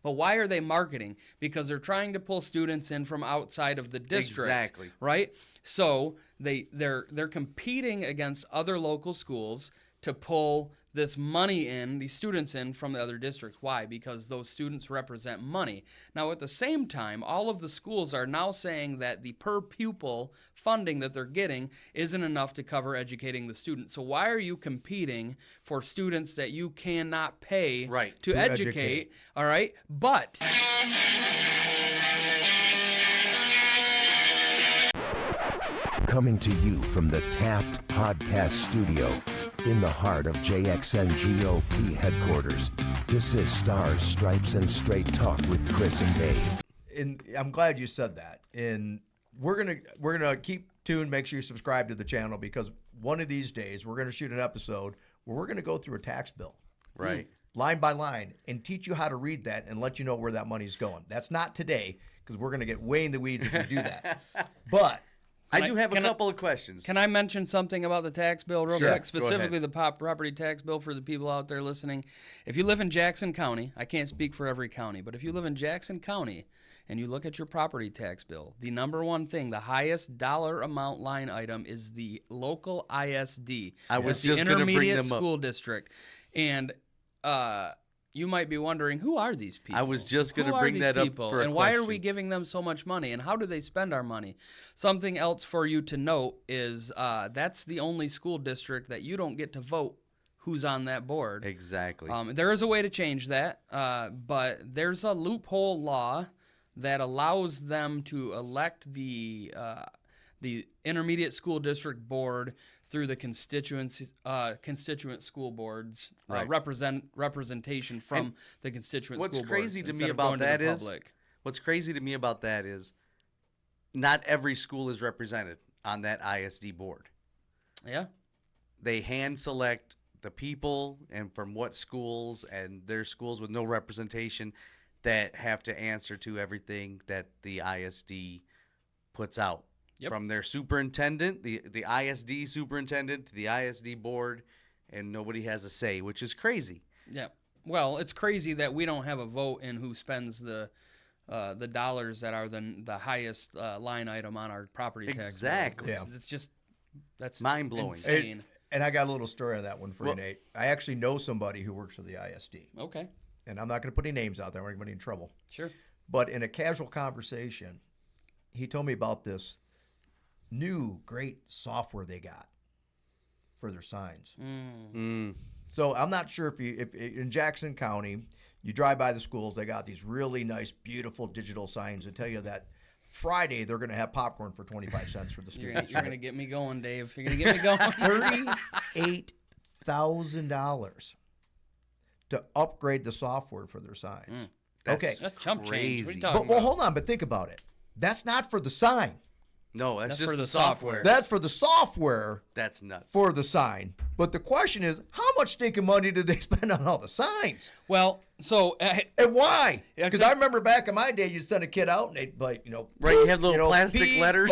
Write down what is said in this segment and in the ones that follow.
But why are they marketing? Because they're trying to pull students in from outside of the district. Exactly. Right? So they're competing against other local schools to pull this money in, these students in from the other districts. Why? Because those students represent money. Now, at the same time, all of the schools are now saying that the per pupil funding that they're getting isn't enough to cover educating the student. So why are you competing for students that you cannot pay to educate? All right? But coming to you from the Taft Podcast Studio in the heart of JXN GOP headquarters, this is Stars, Stripes, and Straight Talk with Chris and Dave. And I'm glad you said that. And we're gonna keep tuned. Make sure you subscribe to the channel, because one of these days we're gonna shoot an episode where we're gonna go through a tax bill, Right. line by line, and teach you how to read that and let you know where that money's going. That's not today, because we're gonna get way in the weeds if we do that. But I do have a couple of questions. Can I mention something about the tax bill real Sure, quick? go Specifically ahead. the property tax bill for the people out there listening. If you live in Jackson County, I can't speak for every county, but if you live in Jackson County and you look at your property tax bill, the number one thing, the highest dollar amount line item is the local ISD. I was It's the just gonna bring Intermediate them up. School District. And you might be wondering, who are these people? I was just gonna Who are bring these that up people? for a And why are question. we giving them so much money, and how do they spend our money? Something else for you to note is that's the only school district that you don't get to vote who's on that board. Exactly. There is a way to change that, but there's a loophole law that allows them to elect the intermediate school district board through the constituent school boards, Right. representation from the constituent what's school boards. crazy to instead me of about going to that the is public. what's crazy to me about that is not every school is represented on that ISD board. Yeah. They hand select the people and from what schools, and there's schools with no representation that have to answer to everything that the ISD puts out. Yep. From their superintendent, the ISD superintendent, to the ISD board, and nobody has a say, which is crazy. Yeah. Well, it's crazy that we don't have a vote in who spends the dollars that are the highest line item on our property tax bill. Exactly. It's just that's Mind-blowing. insane. and I got a little story on that one for Well- you, Nate. I actually know somebody who works for the ISD, Okay. and I'm not going to put any names out there. I don't want anybody in trouble. Sure. But in a casual conversation, he told me about this new great software they got for their signs. So I'm not sure if in Jackson County, you drive by the schools, they got these really nice, beautiful digital signs that tell you that Friday they're going to have popcorn for 25 cents for the You're students. gonna get me going, Dave. You're gonna get me going. $38,000 to upgrade the software for their signs. Okay. That's chump change. What are you Crazy. talking But well, about? hold on, but think about it. That's not for the sign. No, that's That's just for the the software. software. That's for the software That's nuts. for the sign. But the question is, how much stinking money did they spend on all the signs? Well, so And why? Yeah, Because it's I remember back in my day, you'd send a kid out and they'd like, Right, you have little plastic letters.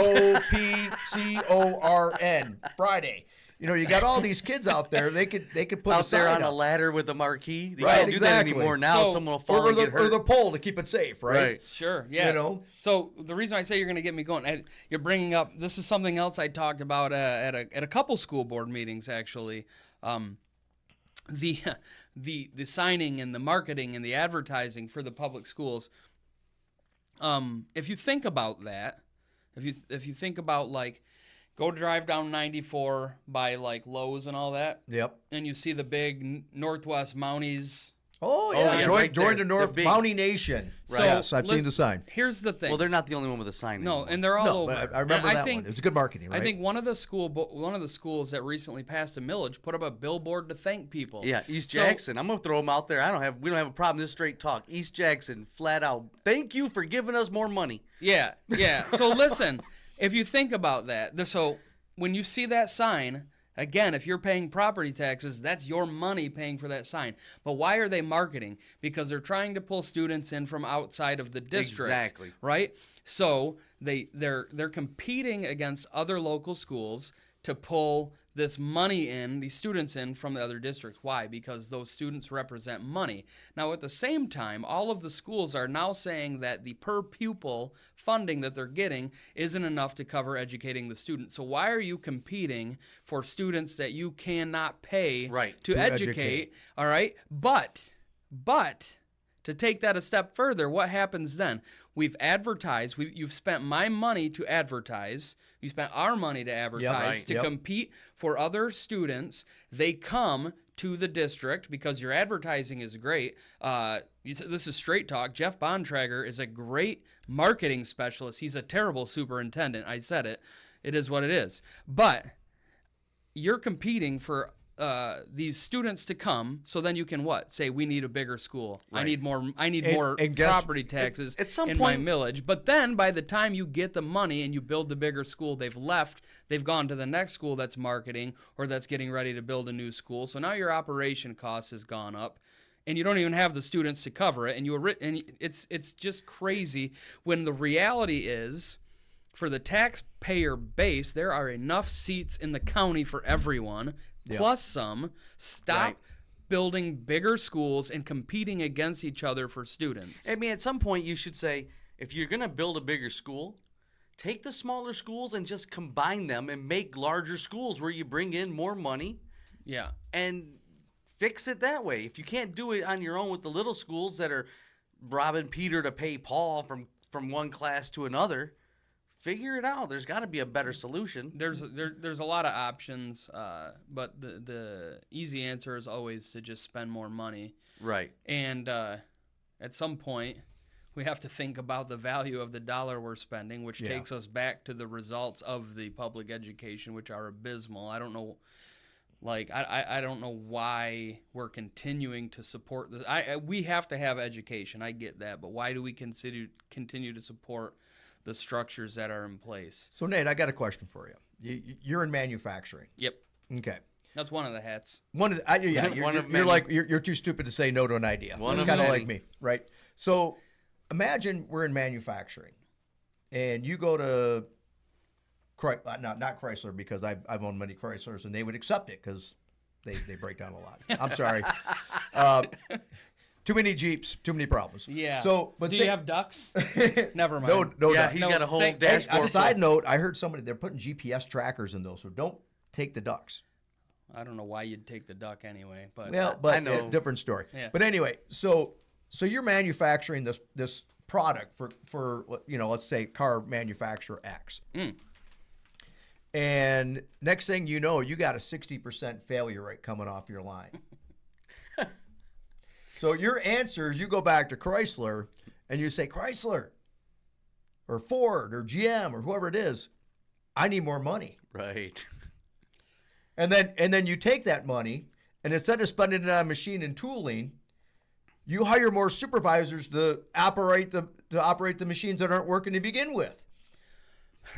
POPCORN, Friday. You got all these kids out there. They could put out a sign there on a up. ladder with a marquee. You Right, can't do exactly. that anymore. Now So- someone will fall or and get the, or hurt. the pole to keep it safe, right? Right. sure, yeah. So the reason I say you're gonna get me going, you're bringing up this is something else I talked about at a couple school board meetings actually. The signing and the marketing and the advertising for the public schools. If you think about that, if you think about like, go drive down 94 by like Lowe's and all that, Yep. and you see the big Northwest Mounties. Oh, yeah. yeah, join right join there. the North They're big. Mountie Nation. So, Yes, I've seen listen- the sign. Here's the thing. Well, they're not the only one with a sign no, anymore. and they're all No, over. but I remember And that think, one. It's good marketing, right? I think one of the schools that recently passed a millage put up a billboard to thank people. Yeah, East So- Jackson. I'm gonna throw them out there. We don't have a problem. This is straight talk. East Jackson, flat out. Thank you for giving us more money. Yeah. So listen, if you think about that, so when you see that sign, again, if you're paying property taxes, that's your money paying for that sign. But why are they marketing? Because they're trying to pull students in from outside of the district. Exactly. Right? So they're competing against other local schools to pull this money in, these students in from the other districts. Why? Because those students represent money. Now, at the same time, all of the schools are now saying that the per pupil funding that they're getting isn't enough to cover educating the student. So why are you competing for students that you cannot pay Right. to educate? All right? But to take that a step further, what happens then? We've advertised. You've spent my money to advertise. You spent our money to advertise, right. to compete for other students. They come to the district because your advertising is great. This is straight talk. Jeff Bontrager is a great marketing specialist. He's a terrible superintendent. I said it. It is what it is. But you're competing for these students to come, so then you can what? Say we need a bigger school. I need more. I need more and guess- property taxes at some in point- my millage. But then by the time you get the money and you build the bigger school, they've left. They've gone to the next school that's marketing or that's getting ready to build a new school. So now your operation cost has gone up. And you don't even have the students to cover it, and it's just crazy when the reality is, for the taxpayer base, there are enough seats in the county for everyone, plus some. Stop Right. building bigger schools and competing against each other for students. I mean, at some point, you should say, if you're going to build a bigger school, take the smaller schools and just combine them and make larger schools where you bring in more money Yeah. and fix it that way. If you can't do it on your own with the little schools that are robbing Peter to pay Paul from one class to another, figure it out. There's got to be a better solution. There's a lot of options, but the easy answer is always to just spend more money. Right. And at some point, we have to think about the value of the dollar we're spending, which takes us back to the results of the public education, which are abysmal. I don't know, I don't know why we're continuing to support this. We have to have education. I get that, but why do we continue to support the structures that are in place? So Nate, I got a question for you. You're in manufacturing. Yep, Okay. that's one of the hats. One of the, you're, One of you're many. like you're too stupid to say no to an idea. One It's of kind of many. like me, right? So imagine we're in manufacturing, and you go to not Chrysler, because I've owned many Chryslers and they would accept it because they break down a lot. I'm sorry. Too many Jeeps, too many problems. Yeah. So, but do say, you have ducks? Never mind. no, Yeah, ducks. he's got a whole Hey, dashboard. a side note, I heard they're putting GPS trackers in those, so don't take the ducks. I don't know why you'd take the duck anyway, but Well, but I know. different story. Yeah. But anyway, so you're manufacturing this product for let's say car manufacturer X. And next thing you know, you got a 60% failure rate coming off your line. So your answer is you go back to Chrysler and you say, Chrysler or Ford or GM or whoever it is, I need more money. Right. And then you take that money, and instead of spending it on machine and tooling, you hire more supervisors to operate the machines that aren't working to begin with.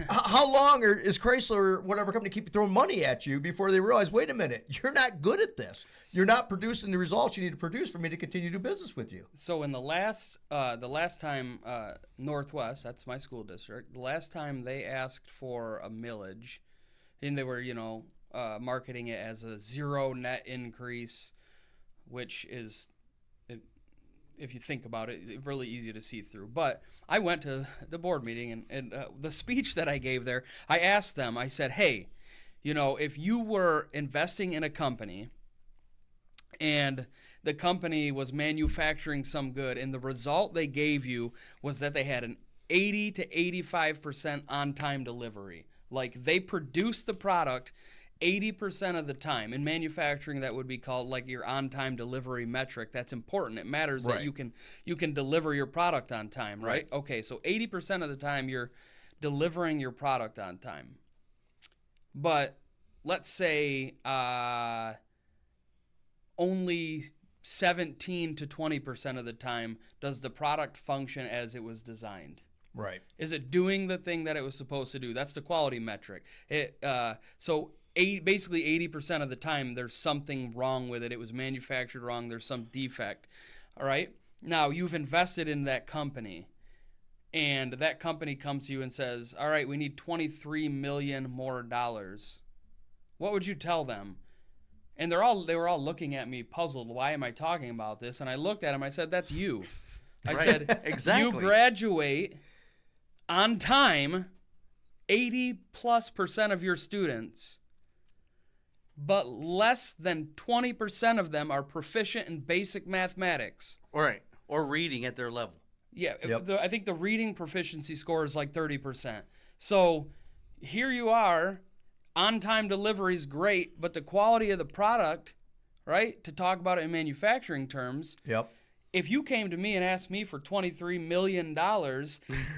How long is Chrysler or whatever company keep throwing money at you before they realize, wait a minute, you're not good at this. You're not producing the results you need to produce for me to continue to do business with you. So in the last time Northwest, that's my school district, the last time they asked for a millage, and they were marketing it as a zero net increase, which is, if you think about it, really easy to see through. But I went to the board meeting, and the speech that I gave there, I asked them, I said, hey, if you were investing in a company and the company was manufacturing some good, and the result they gave you was that they had an 80 to 85% on-time delivery. Like, they produced the product 80% of the time. In manufacturing, that would be called like your on-time delivery metric. That's important. It matters that Right. you can deliver your product on time, right? Okay, so 80% of the time you're delivering your product on time. But let's say only 17 to 20% of the time does the product function as it was designed. Right. Is it doing the thing that it was supposed to do? That's the quality metric. Basically 80% of the time there's something wrong with it. It was manufactured wrong. There's some defect. All right? Now, you've invested in that company, and that company comes to you and says, all right, we need $23 million more. What would you tell them? And they were all looking at me puzzled. Why am I talking about this? And I looked at him. I said, "That's you." I Right. said, Exactly. "You graduate on time, 80+% of your students, but less than 20% of them are proficient in basic mathematics." Right. Or reading at their level. Yeah, Yep. I think the reading proficiency score is like 30%. So here you are, on-time delivery is great, but the quality of the product, right, to talk about it in manufacturing terms, Yep. if you came to me and asked me for $23 million,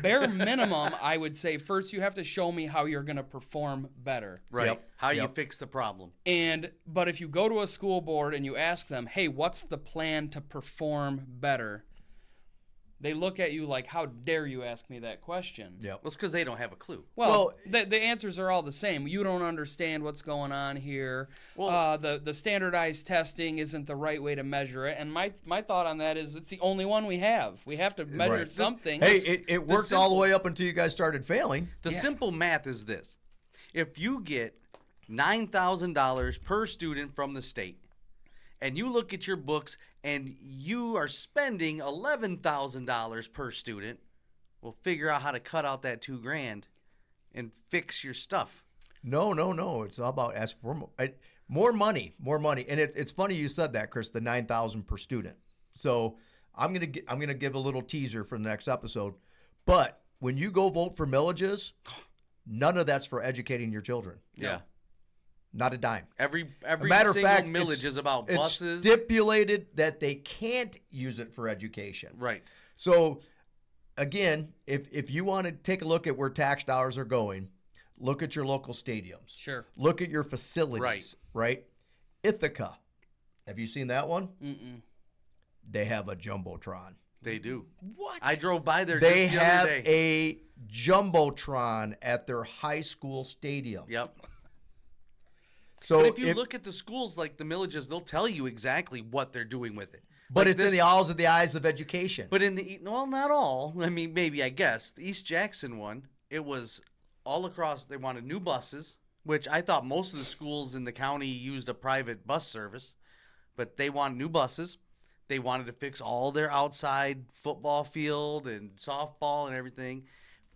bare minimum, I would say first you have to show me how you're going to perform better. Right. Yep. How you Yep. fix the problem. But if you go to a school board and you ask them, hey, what's the plan to perform better? They look at you like, how dare you ask me that question? Yep. Well, it's because they don't have a clue. Well, the answers are all the same. You don't understand what's going on here. Well- The standardized testing isn't the right way to measure it. And my thought on that is it's the only one we have. We have to measure Right. something. Hey, it worked all the simple- way up until you guys started failing. The simple math is this. If you get $9,000 per student from the state, and you look at your books and you are spending $11,000 per student, well, figure out how to cut out that $2,000 and fix your stuff. No. It's all about ask for more money. And it's funny you said that, Chris. The 9,000 per student. So I'm gonna give a little teaser for the next episode. But when you go vote for millages, none of that's for educating your children. Yeah. Not a dime. Every Matter of single fact, millage is about it's buses. stipulated that they can't use it for education. Right. So, again, if you want to take a look at where tax dollars are going, look at your local stadiums. Sure. Look at your facilities. Right. Ithaca. Have you seen that one? Mm-mm. They have a jumbotron. They do. What? I drove by there They just the have other day. a jumbotron at their high school stadium. Yep. So But if you look at the schools like the millages, they'll tell you exactly what they're doing with it. but Like it's in the owls of the eyes of education. But well, not all. I mean, maybe, I guess. The East Jackson one, it was all across. They wanted new buses, which I thought most of the schools in the county used a private bus service. But they wanted new buses. They wanted to fix all their outside football field and softball and everything.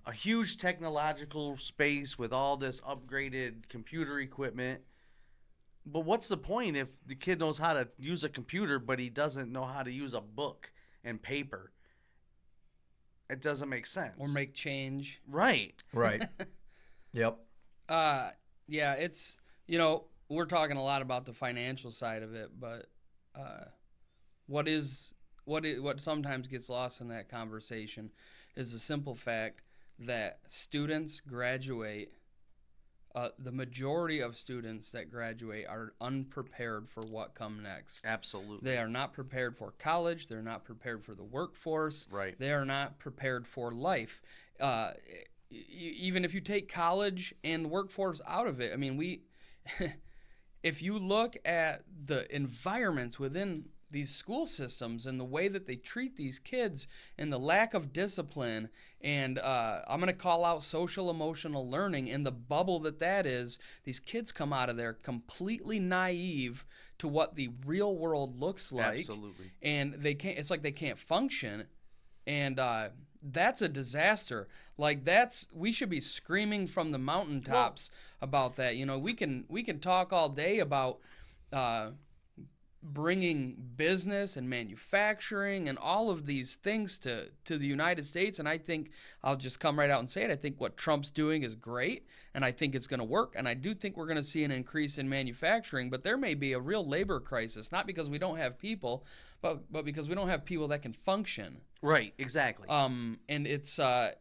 A huge technological space with all this upgraded computer equipment. But what's the point if the kid knows how to use a computer, but he doesn't know how to use a book and paper? It doesn't make sense. Or make change. Right. Right. Yep. Yeah, it's, we're talking a lot about the financial side of it, but what sometimes gets lost in that conversation is the simple fact that students graduate. The majority of students that graduate are unprepared for what comes next. Absolutely. They are not prepared for college. They're not prepared for the workforce. Right. They are not prepared for life. Even if you take college and workforce out of it, I mean, if you look at the environments within these school systems and the way that they treat these kids and the lack of discipline and I'm going to call out social emotional learning and the bubble that is, these kids come out of there completely naive to what the real world looks like. Absolutely. And it's like they can't function. And that's a disaster. Like we should be screaming from the mountaintops about that. We can talk all day about bringing business and manufacturing and all of these things to the United States. And I think I'll just come right out and say it. I think what Trump's doing is great, and I think it's going to work. And I do think we're going to see an increase in manufacturing, but there may be a real labor crisis, not because we don't have people, but because we don't have people that can function. Right. Exactly. And it's a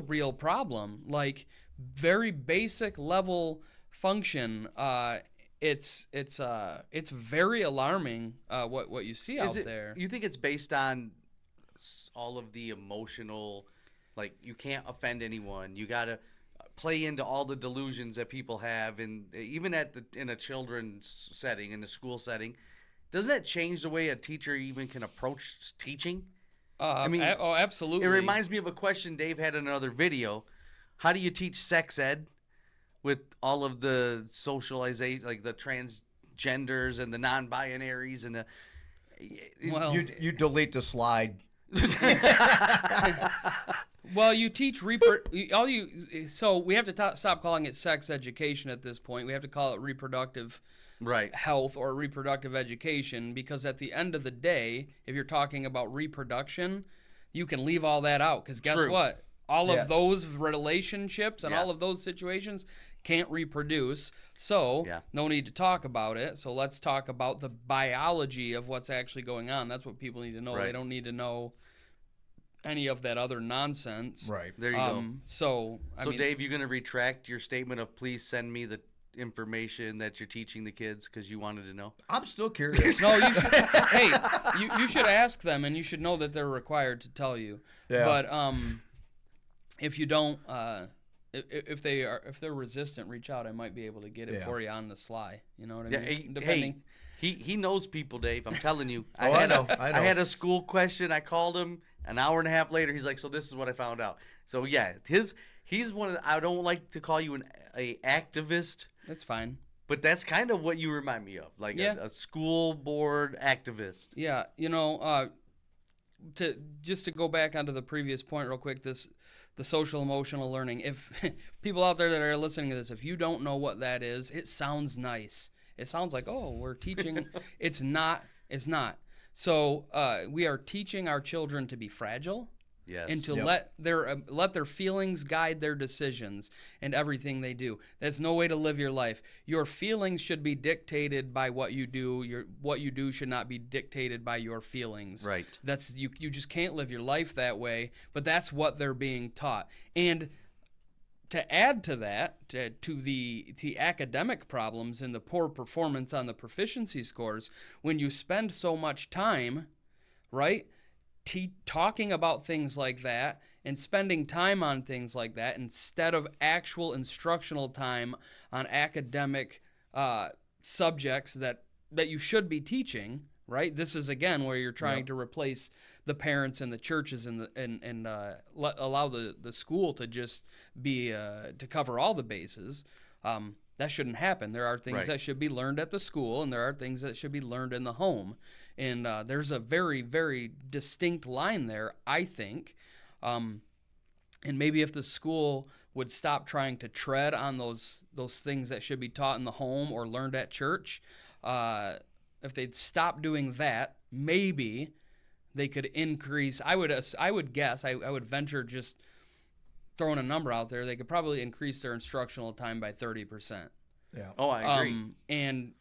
real problem. Like very basic level function. It's very alarming what you see out there. You think it's based on all of the emotional, like you can't offend anyone. You got to play into all the delusions that people have, and even in a children's setting, in the school setting. Doesn't that change the way a teacher even can approach teaching? Absolutely. It reminds me of a question Dave had in another video. How do you teach sex ed with all of the socialization, like the transgenders and the non-binaries and the. Well, You delete the slide. well, you teach so we have to stop calling it sex education at this point. We have to call it reproductive Right. health or reproductive education, because at the end of the day, if you're talking about reproduction, you can leave all that out, because guess True. what? All Yeah. of those relationships and Yeah. all of those situations can't reproduce. So Yeah. no need to talk about it. So let's talk about the biology of what's actually going on. That's what people need to know. They Right. don't need to know any of that other nonsense. Right. There you go. So I So, mean, Dave, you going to retract your statement of please send me the information that you're teaching the kids because you wanted to know? I'm still curious. no, you should. Hey, you should ask them, and you should know that they're required to tell you. Yeah. But if you don't, if they're resistant, reach out. I might be able to get it Yeah. for you on the sly. You know what I Yeah, mean? hey, he knows people, Dave. I'm telling you. Oh, I know. I had a school question. I called him an hour and a half later. He's like, so this is what I found out. So yeah, he's one of I don't like to call you a activist, That's fine. but that's kind of what you remind me of, like Yeah. a school board activist. Yeah, to go back onto the previous point real quick, the social emotional learning. If people out there that are listening to this, if you don't know what that is, it sounds nice. It sounds like, oh, we're teaching. It's not. It's not. So we are teaching our children to be fragile. Yes. And to Yep. let their feelings guide their decisions and everything they do. That's no way to live your life. Your feelings should be dictated by what you do. What you do should not be dictated by your feelings. Right. That's you just can't live your life that way, but that's what they're being taught. And to add to that, to the academic problems and the poor performance on the proficiency scores, when you spend so much time, right, talking about things like that and spending time on things like that instead of actual instructional time on academic subjects that you should be teaching, right? This is again where you're trying to replace the parents and the churches and allow the school to just be to cover all the bases. That shouldn't happen. There are things Right. that should be learned at the school, and there are things that should be learned in the home. And there's a very, very distinct line there, I think. And maybe if the school would stop trying to tread on those things that should be taught in the home or learned at church, if they'd stop doing that, maybe they could increase. I would guess, I would venture, just throwing a number out there, they could probably increase their instructional time by 30%. Yeah. Oh, I agree. And,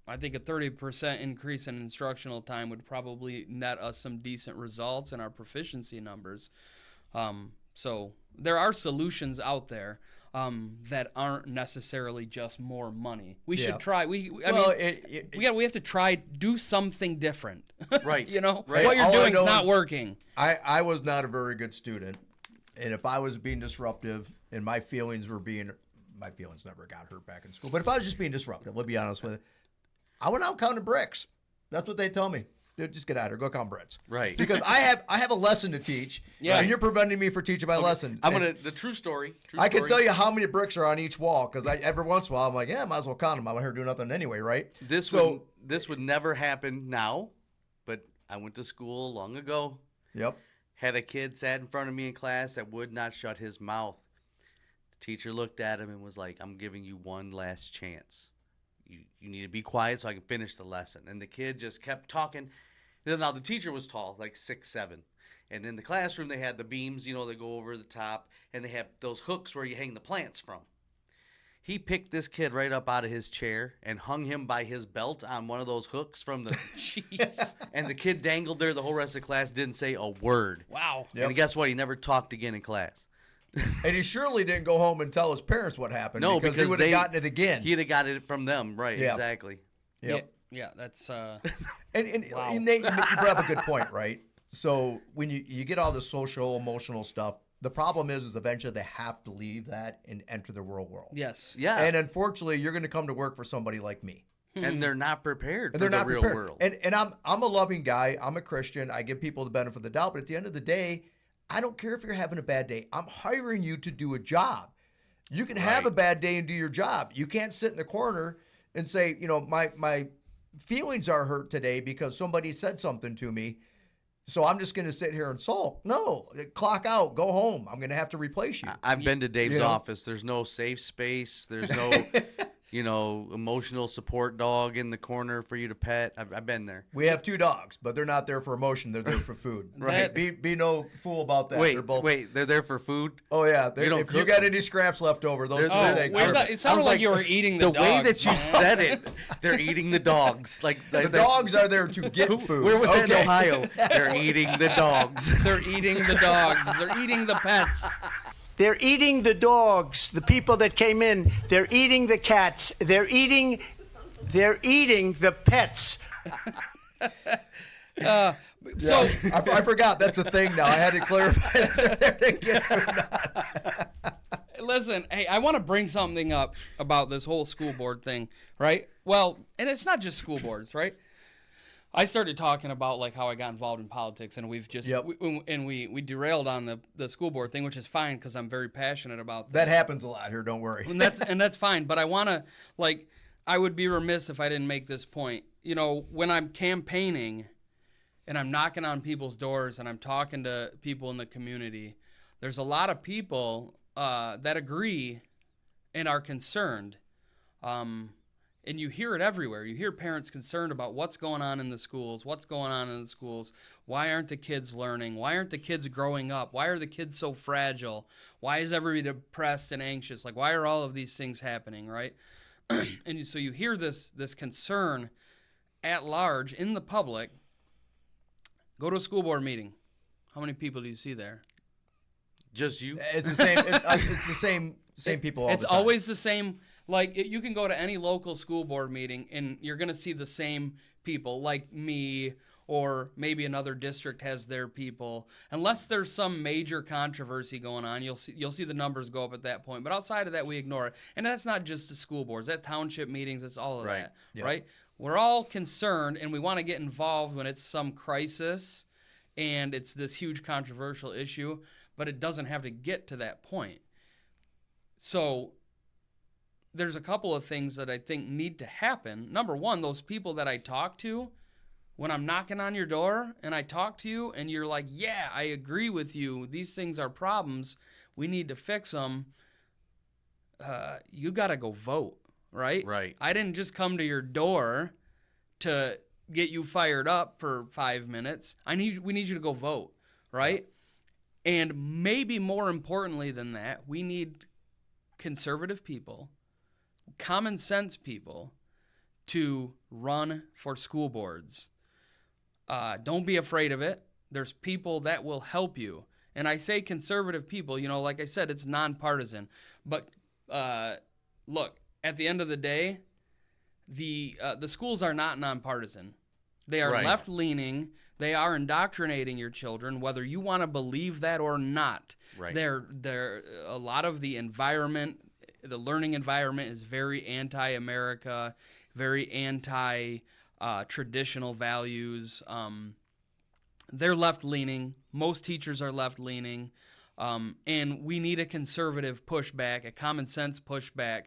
I think a 30% increase in instructional time would probably net us some decent results in our proficiency numbers. So there are solutions out there that aren't necessarily just more money. We Yeah. should try. We have to try do something different. Right. What Right. you're All I doing is know not is- working. I was not a very good student, and if I was being disruptive and my feelings never got hurt back in school, but if I was just being disruptive, let's be honest with you, I went out counting bricks. That's what they tell me. Dude, just get out of here, go count bricks. Right. Because I have a lesson to teach, Yeah. and you're preventing me from teaching my lesson. And The true story. I can tell you how many bricks are on each wall, because every once in a while I'm like, yeah, I might as well count them. I'm out here doing nothing anyway, right? This would never happen now, but I went to school long ago. Yep. Had a kid sat in front of me in class that would not shut his mouth. The teacher looked at him and was like, I'm giving you one last chance. You need to be quiet so I can finish the lesson. And the kid just kept talking. Now, the teacher was tall, like 6'7". And in the classroom, they had the beams, they go over the top. And they have those hooks where you hang the plants from. He picked this kid right up out of his chair and hung him by his belt on one of those hooks from the... Jeez. And the kid dangled there the whole rest of the class, didn't say a word. Wow. Yep. And guess what? He never talked again in class. And he surely didn't go home and tell his parents what happened. No, because he would have gotten it again. He'd have got it from them, right? Yeah. Exactly. Yep. Yeah, that's And Wow. Nate, you brought up a good point, right? So when you get all the social, emotional stuff, the problem is eventually they have to leave that and enter the real world. yes. Yeah. And unfortunately, you're going to come to work for somebody like me. And they're not prepared And for they're the not real prepared. world. And I'm a loving guy. I'm a Christian. I give people the benefit of the doubt. But at the end of the day, I don't care if you're having a bad day. I'm hiring you to do a job. You can have Right. a bad day and do your job. You can't sit in the corner and say, my feelings are hurt today because somebody said something to me. So I'm just going to sit here and sulk. No, clock out, go home. I'm going to have to replace you. I've been to Dave's you know? office. There's no safe space. There's no, emotional support dog in the corner for you to pet. I've been there. We have 2 dogs, but they're not there for emotion. They're there for food. Right. Be no fool about that. Wait, they're both. they're there for food? Oh yeah. You don't If you cook got them. any scraps left over, those. They're- Oh, they're- wait, they're- it sounded I was like you were eating the way dogs, that you man. said it, they're eating the dogs. Like The that's- dogs are there to get food. Where was that in Okay. Ohio? They're eating the dogs. They're eating the dogs. They're eating the pets. They're eating the dogs, the people that came in. They're eating the cats. They're eating the pets. So I forgot that's a thing now. I had to clarify that they're there to get food. listen, hey, I want to bring something up about this whole school board thing, right? Well, and it's not just school boards, right? I started talking about like how I got involved in politics, and we've just Yep. we derailed on the school board thing, which is fine because I'm very passionate about That happens a lot here. Don't worry. and that's fine. But I want to I would be remiss if I didn't make this point. When I'm campaigning and I'm knocking on people's doors and I'm talking to people in the community, there's a lot of people that agree and are concerned. And you hear it everywhere. You hear parents concerned about what's going on in the schools, why aren't the kids learning, why aren't the kids growing up, why are the kids so fragile, why is everybody depressed and anxious, why are all of these things happening, right? And so you hear this concern at large in the public. Go to a school board meeting. How many people do you see there? Just you? It's the same. It's the same people. It's always the same. You can go to any local school board meeting and you're going to see the same people, like me, or maybe another district has their people. Unless there's some major controversy going on, you'll see the numbers go up at that point. But outside of that, we ignore it. And that's not just the school boards. That's township meetings. That's all of Right. that, Yep. right? We're all concerned, and we want to get involved when it's some crisis and it's this huge controversial issue, but it doesn't have to get to that point. So there's a couple of things that I think need to happen. Number one, those people that I talk to, when I'm knocking on your door and I talk to you and you're like, yeah, I agree with you. These things are problems. We need to fix them. You got to go vote, right? Right. I didn't just come to your door to get you fired up for 5 minutes. We need you to go vote, right? And maybe more importantly than that, we need conservative people, common sense people to run for school boards. Don't be afraid of it. There's people that will help you. And I say conservative people, like I said, it's nonpartisan. But look, at the end of the day, the schools are not nonpartisan. They are Right. left-leaning. They are indoctrinating your children, whether you want to believe that or not. Right. They're a lot of the environment, the learning environment is very anti-America, very anti-traditional values. They're left-leaning. Most teachers are left-leaning. And we need a conservative pushback, a common sense pushback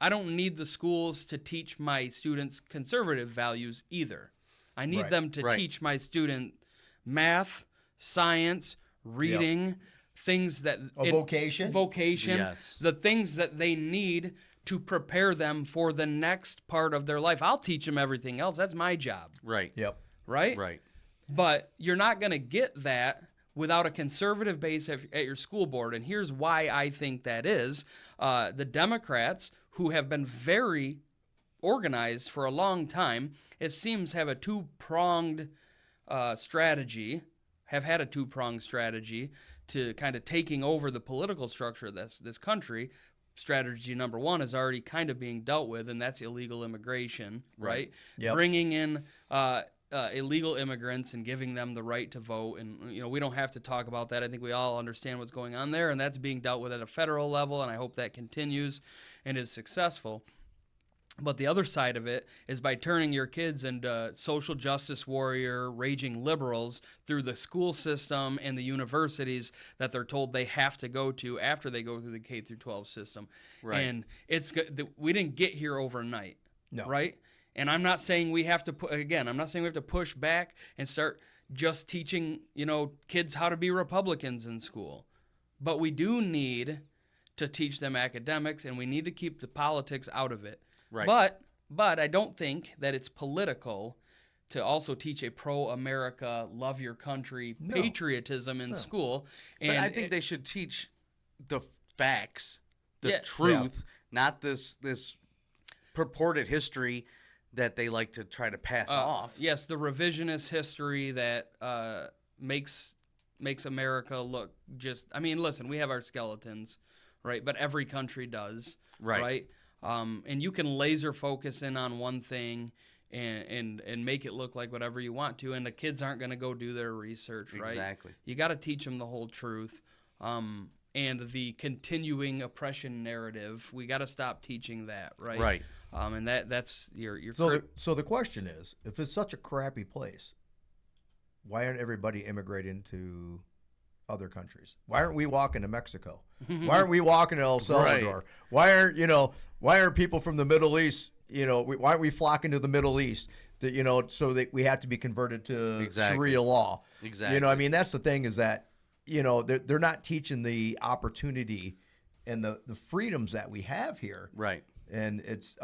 I don't need the schools to teach my students conservative values either. I need Right. them to Right. teach my student math, science, reading, things that vocation. vocation, Yes. the things that they need to prepare them for the next part of their life. I'll teach them everything else. That's my job, Right. Yep. right? Right. But you're not going to get that without a conservative base at your school board. And here's why I think that is. The Democrats, who have been very organized for a long time, it seems have a two-pronged strategy, have had a two-pronged strategy to kind of taking over the political structure of this country. Strategy number one is already kind of being dealt with, and that's illegal immigration, right? Yep. Bringing in illegal immigrants and giving them the right to vote. And, we don't have to talk about that. I think we all understand what's going on there, and that's being dealt with at a federal level, and I hope that continues and is successful. But the other side of it is by turning your kids into social justice warrior, raging liberals through the school system and the universities that they're told they have to go to after they go through the K through 12 system. Right. And we didn't get here overnight. No. Right? And I'm not saying we have to I'm not saying we have to push back and start just teaching, kids how to be Republicans in school. But we do need to teach them academics, and we need to keep the politics out of it. Right. But I don't think that it's political to also teach a pro-America, love your country, patriotism in school. But And I think they should teach the facts, the Yeah. truth, not this purported history that they like to try to pass off. Yes, the revisionist history that makes America look just. I mean, listen, we have our skeletons, right? But every country does, Right. And you can laser focus in on one thing and make it look like whatever you want to, and the kids aren't going to go do their research, right? Exactly. You got to teach them the whole truth. And the continuing oppression narrative, we got to stop teaching that, right? Right. And that's your So the question is, if it's such a crappy place, why aren't everybody immigrating to other countries? Why aren't we walking to Mexico? Why aren't we walking to El Salvador? Right. Why aren't people from the Middle East, why aren't we flocking to the Middle East that, so that we have to be converted to Exactly. Sharia law? Exactly. I mean, that's the thing is that, they're not teaching the opportunity and the freedoms that we have here. Right. And it's,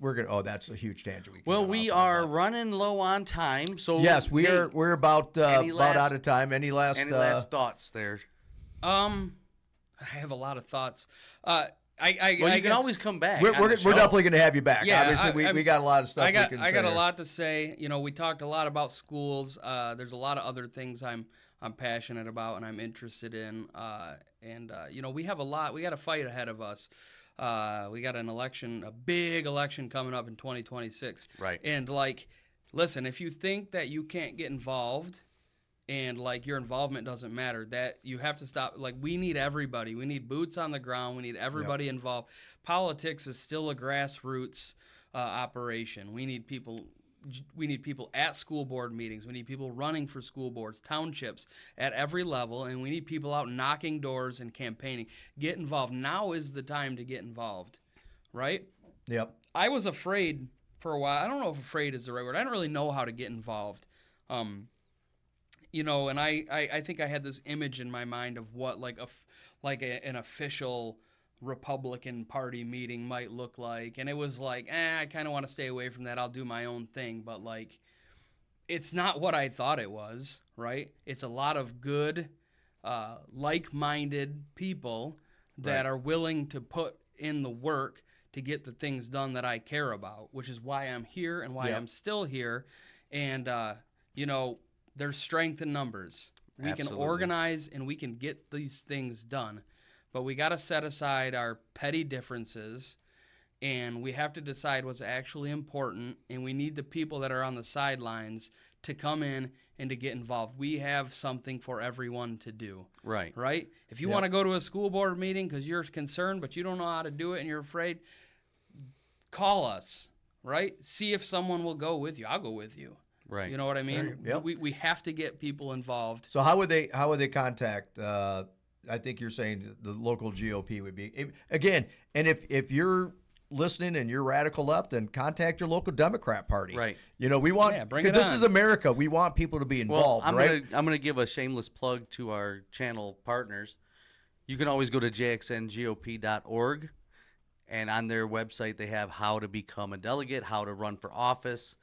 that's a huge tangent. Well, get we off on, are but- running low on time, so Yes, Nate, we're about any last- out of time. Any last thoughts there? I have a lot of thoughts. I Well, you guess can always come back. we're on the show. definitely going to have you back. Yeah, Obviously, we got a lot of stuff. I got we can I got say a here. lot to say. We talked a lot about schools. There's a lot of other things I'm passionate about and I'm interested in. We have a lot. We got a fight ahead of us. We got a big election coming up in 2026. Right. And listen, if you think that you can't get involved and your involvement doesn't matter, that you have to stop. We need everybody. We need boots on the ground. We need everybody involved. Politics is still a grassroots operation. We need people at school board meetings. We need people running for school boards, townships at every level, and we need people out knocking doors and campaigning. Get involved. Now is the time to get involved, right? Yep. I was afraid for a while. I don't know if afraid is the right word. I didn't really know how to get involved. And I think I had this image in my mind of what an official Republican Party meeting might look like, and it was I kind of want to stay away from that. I'll do my own thing, but it's not what I thought it was, right? It's a lot of good, like-minded people that are willing to put in the work to get the things done that I care about, which is why I'm here and why I'm still here. And, there's strength in numbers. We Absolutely. can organize and we can get these things done. But we got to set aside our petty differences, and we have to decide what's actually important, and we need the people that are on the sidelines to come in and to get involved. We have something for everyone to do. Right. Right? If you want to go to a school board meeting because you're concerned but you don't know how to do it and you're afraid, call us, right? See if someone will go with you. I'll go with you. Right. You know what I mean? Yep. We have to get people involved. So how would they contact? I think you're saying the local GOP would be again. And if you're listening and you're radical left, then contact your local Democrat Party. Right. We want bring 'cause it this on. is America. We want people to be involved. I'm right. gonna give a shameless plug to our channel partners. You can always go to jxngop.org, and on their website they have how to become a delegate, how to run for office.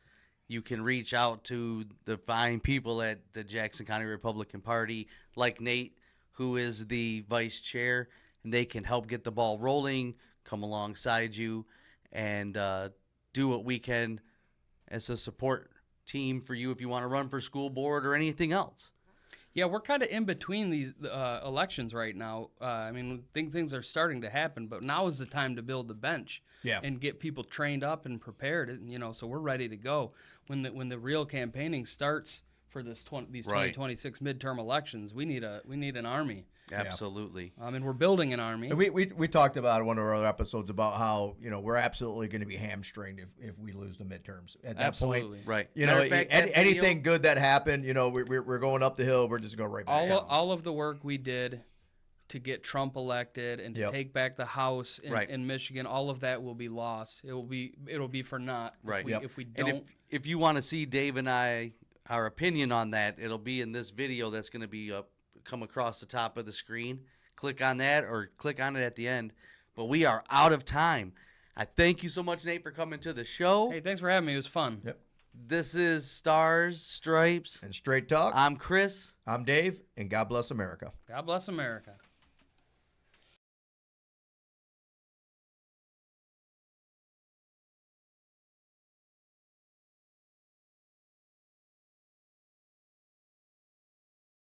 You can reach out to the fine people at the Jackson County Republican Party, like Nate, who is the vice chair, and they can help get the ball rolling, come alongside you, and do what we can as a support team for you if you want to run for school board or anything else. Yeah, we're kind of in between these elections right now. I think things are starting to happen, but now is the time to build the bench and get people trained up and prepared. And so we're ready to go when the real campaigning starts for these Right. 2026 midterm elections. We need an army. Absolutely. I mean, we're building an army. And we talked about in one of our other episodes about how we're absolutely going to be hamstringed if we lose the midterms. At that Absolutely. point, Right. You Matter know, of fact, that video- anything good that happened, we're going up the hill. We're just going right back down. all of the work we did to get Trump elected and to Yep. take back the House Right. in Michigan, all of that will be lost. It'll be for naught Right. if we And don't. if you want to see Dave and our opinion on that, it'll be in this video that's going to be come across the top of the screen. Click on that or click on it at the end. But we are out of time. I thank you so much, Nate, for coming to the show. Hey, thanks for having me. It was fun. Yep. This is Stars, Stripes. And Straight Talk. I'm Chris. I'm Dave, and God bless America. God bless America.